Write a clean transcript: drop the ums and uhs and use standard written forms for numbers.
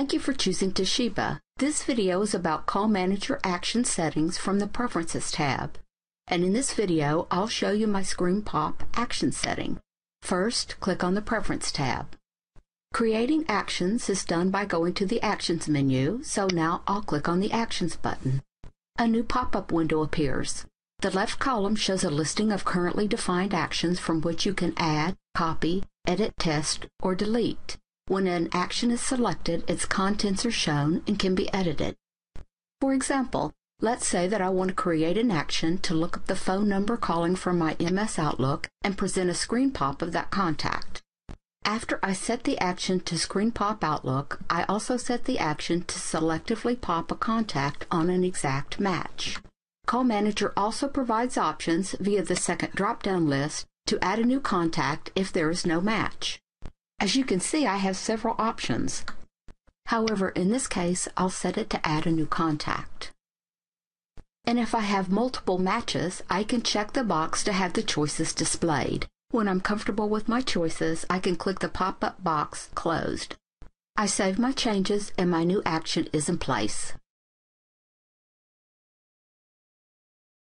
Thank you for choosing Toshiba. This video is about Call Manager action settings from the Preferences tab. And in this video, I'll show you my screen pop action setting. First, click on the Preference tab. Creating actions is done by going to the Actions menu, so now I'll click on the Actions button. A new pop-up window appears. The left column shows a listing of currently defined actions from which you can add, copy, edit, test, or delete. When an action is selected, its contents are shown and can be edited. For example, let's say that I want to create an action to look up the phone number calling from my MS Outlook and present a screen pop of that contact. After I set the action to screen pop Outlook, I also set the action to selectively pop a contact on an exact match. Call Manager also provides options via the second drop-down list to add a new contact if there is no match. As you can see, I have several options. However, in this case, I'll set it to add a new contact. And if I have multiple matches, I can check the box to have the choices displayed. When I'm comfortable with my choices, I can click the pop-up box Closed. I save my changes and my new action is in place.